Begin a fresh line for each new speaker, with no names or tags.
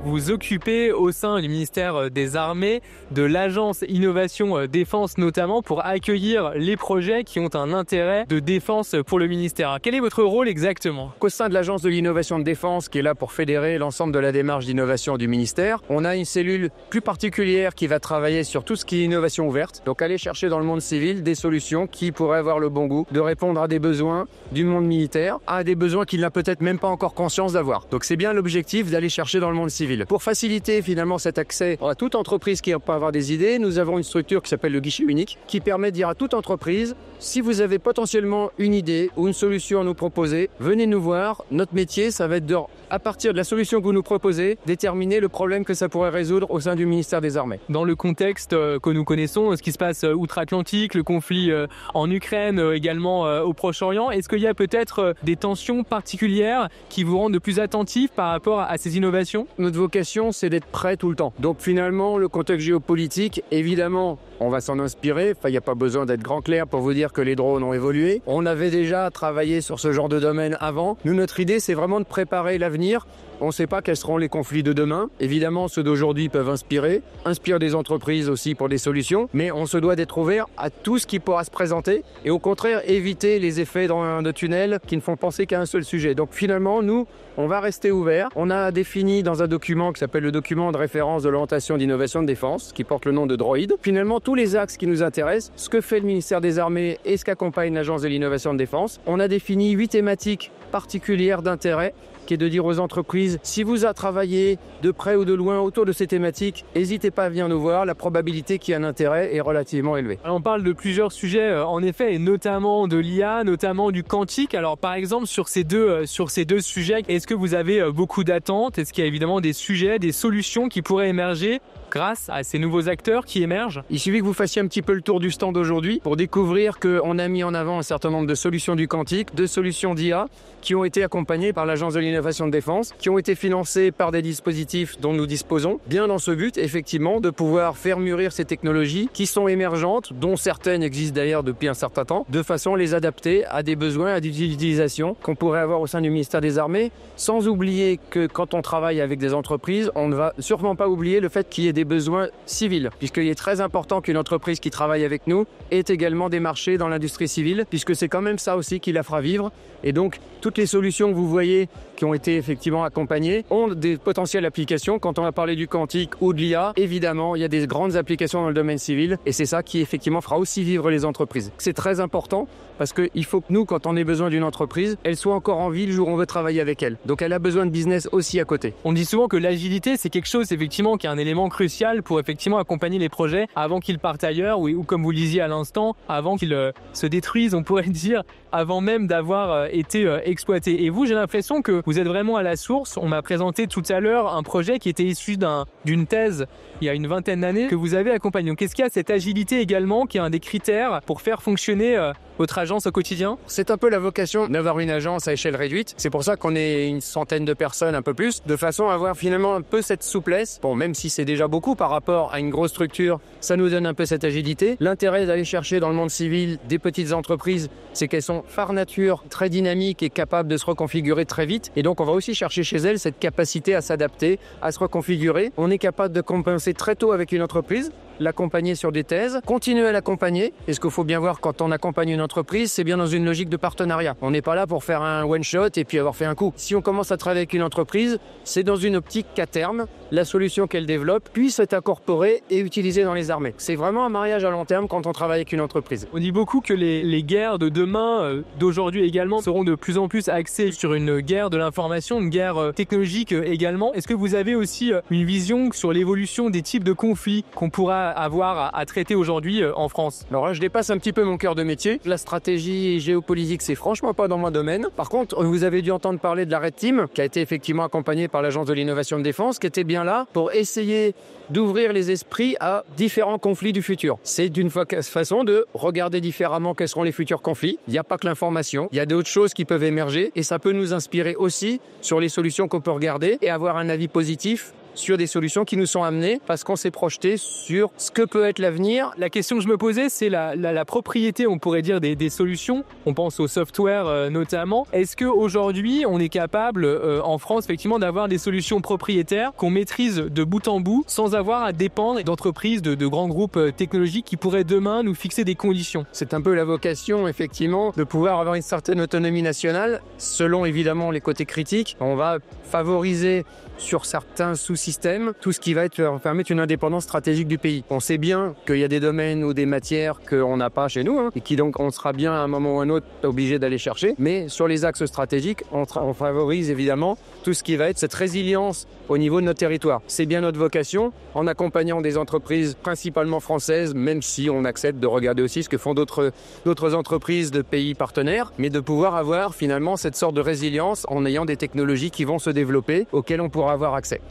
vous occupez au sein du ministère des Armées, de l'agence Innovation Défense notamment, pour accueillir les projets qui ont un intérêt de défense pour le ministère. Quel est votre rôle exactement?
Au sein de l'agence de l'innovation de défense, qui est là pour fédérer l'ensemble de la démarche d'innovation du ministère, on a une cellule plus particulière qui va travailler sur tout ce qui est innovation ouverte. Donc aller chercher dans le monde civil des solutions qui pourraient avoir le bon goût de répondre à des besoins du monde militaire, à des besoins qu'il n'a peut-être même pas encore conscience d'avoir. Donc c'est bien l'objectif d'aller chercher dans le monde civil. Pour faciliter finalement cet accès à toute entreprise qui peut avoir des idées, nous avons une structure qui s'appelle le guichet unique, qui permet de dire à toute entreprise, si vous avez potentiellement une idée ou une solution à nous proposer, venez nous voir. Notre métier, ça va être de, à partir de la solution que vous nous proposez, déterminer le problème que ça pourrait résoudre au sein du ministère des Armées.
Dans le contexte que nous connaissons, ce qui se passe outre-Atlantique, le conflit en Ukraine, également au Proche-Orient, est-ce qu'il y a peut-être des tensions particulières qui vous rendent de plus attentifs par rapport à ces innovations?
Notre vocation, c'est d'être prêt tout le temps. Donc finalement, le contexte géopolitique, évidemment, on va s'en inspirer. Enfin, il n'y a pas besoin d'être grand clair pour vous dire que les drones ont évolué. On avait déjà travaillé sur ce genre de domaine avant. Nous, notre idée, c'est vraiment de préparer l'avenir. On ne sait pas quels seront les conflits de demain. Évidemment, ceux d'aujourd'hui peuvent inspirer des entreprises aussi pour des solutions, mais on se doit d'être ouvert à tout ce qui pourra se présenter et au contraire éviter les effets de tunnel qui ne font penser qu'à un seul sujet. Donc finalement, nous, on va rester ouverts. On a défini dans un document qui s'appelle le document de référence de l'orientation d'innovation de défense, qui porte le nom de Droid. Finalement, tous les axes qui nous intéressent, ce que fait le ministère des Armées et ce qu'accompagne l'agence de l'innovation de défense. On a défini 8 thématiques particulières d'intérêt, qui est de dire aux entreprises, si vous avez travaillé de près ou de loin autour de ces thématiques, n'hésitez pas à venir nous voir, la probabilité qu'il y ait un intérêt est relativement élevée.
Alors on parle de plusieurs sujets en effet, et notamment de l'IA, notamment du quantique. Alors par exemple sur ces deux sujets, est-ce que vous avez beaucoup d'attentes? Est-ce qu'il y a évidemment des sujets, des solutions qui pourraient émerger grâce à ces nouveaux acteurs qui émergent?
Il suffit que vous fassiez un petit peu le tour du stand aujourd'hui pour découvrir qu'on a mis en avant un certain nombre de solutions du quantique, de solutions d'IA qui ont été accompagnées par l'agence de l'innovation de défense, qui ont été financées par des dispositifs dont nous disposons, bien dans ce but effectivement de pouvoir faire mûrir ces technologies qui sont émergentes, dont certaines existent d'ailleurs depuis un certain temps, de façon à les adapter à des besoins, à des utilisations qu'on pourrait avoir au sein du ministère des Armées, sans oublier que quand on travaille avec des entreprises, on ne va sûrement pas oublier le fait qu'il y ait des besoins civils, puisqu'il est très important qu'une entreprise qui travaille avec nous ait également des marchés dans l'industrie civile, puisque c'est quand même ça aussi qui la fera vivre. Et donc, toutes les solutions que vous voyez qui ont été effectivement accompagnées ont des potentielles applications. Quand on a parlé du quantique ou de l'IA, évidemment, il y a des grandes applications dans le domaine civil et c'est ça qui effectivement fera aussi vivre les entreprises. C'est très important parce qu'il faut que nous, quand on ait besoin d'une entreprise, elle soit encore en vie le jour où on veut travailler avec elle. Donc elle a besoin de business aussi à côté.
On dit souvent que l'agilité, c'est quelque chose effectivement qui est un élément crucial pour effectivement accompagner les projets avant qu'ils partent ailleurs ou comme vous le disiez à l'instant, avant qu'ils se détruisent, on pourrait dire, avant même d'avoir été exploités. Et vous, j'ai l'impression que vous êtes vraiment à la source. On m'a présenté tout à l'heure un projet qui était issu d'une thèse il y a une vingtaine d'années que vous avez accompagné. Donc est-ce qu'il y a cette agilité également qui est un des critères pour faire fonctionner votre agence au quotidien?
C'est un peu la vocation d'avoir une agence à échelle réduite. C'est pour ça qu'on est une centaine de personnes, un peu plus, de façon à avoir finalement un peu cette souplesse. Bon, même si c'est déjà beaucoup par rapport à une grosse structure, ça nous donne un peu cette agilité. L'intérêt d'aller chercher dans le monde civil des petites entreprises, c'est qu'elles sont par nature très dynamiques et capables de se reconfigurer très vite. Et donc on va aussi chercher chez elles cette capacité à s'adapter, à se reconfigurer. On est capable de compenser très tôt avec une entreprise, l'accompagner sur des thèses, continuer à l'accompagner. Et ce qu'il faut bien voir quand on accompagne une entreprise, c'est bien dans une logique de partenariat. On n'est pas là pour faire un one-shot et puis avoir fait un coup. Si on commence à travailler avec une entreprise, c'est dans une optique qu'à terme, la solution qu'elle développe puisse être incorporée et utilisée dans les armées. C'est vraiment un mariage à long terme quand on travaille avec une entreprise.
On dit beaucoup que les guerres de demain, d'aujourd'hui également, seront de plus en plus axées sur une guerre de l'information, une guerre technologique également. Est-ce que vous avez aussi une vision sur l'évolution des types de conflits qu'on pourra avoir à traiter aujourd'hui en France?
Alors là, je dépasse un petit peu mon cœur de métier. La stratégie géopolitique, c'est franchement pas dans mon domaine. Par contre, vous avez dû entendre parler de la Red Team, qui a été effectivement accompagnée par l'agence de l'innovation de défense, qui était bien là pour essayer d'ouvrir les esprits à différents conflits du futur. C'est d'une façon de regarder différemment quels seront les futurs conflits. Il n'y a pas que l'information, il y a d'autres choses qui peuvent émerger et ça peut nous inspirer aussi sur les solutions qu'on peut regarder et avoir un avis positif sur des solutions qui nous sont amenées parce qu'on s'est projeté sur ce que peut être l'avenir.
La question que je me posais, c'est la propriété, on pourrait dire, des solutions. On pense au software notamment. Est-ce qu'aujourd'hui, on est capable, en France, effectivement, d'avoir des solutions propriétaires qu'on maîtrise de bout en bout sans avoir à dépendre d'entreprises, de grands groupes technologiques qui pourraient demain nous fixer des conditions?
C'est un peu la vocation, effectivement, de pouvoir avoir une certaine autonomie nationale, selon évidemment les côtés critiques. On va favoriser sur certains sous-systèmes tout ce qui va permettre une indépendance stratégique du pays. On sait bien qu'il y a des domaines ou des matières qu'on n'a pas chez nous, et qui donc on sera bien à un moment ou à un autre obligé d'aller chercher. Mais sur les axes stratégiques, on favorise évidemment tout ce qui va être cette résilience au niveau de notre territoire. C'est bien notre vocation, en accompagnant des entreprises principalement françaises, même si on accepte de regarder aussi ce que font d'autres entreprises de pays partenaires, mais de pouvoir avoir finalement cette sorte de résilience en ayant des technologies qui vont se développer, auxquelles on pourra avoir accès.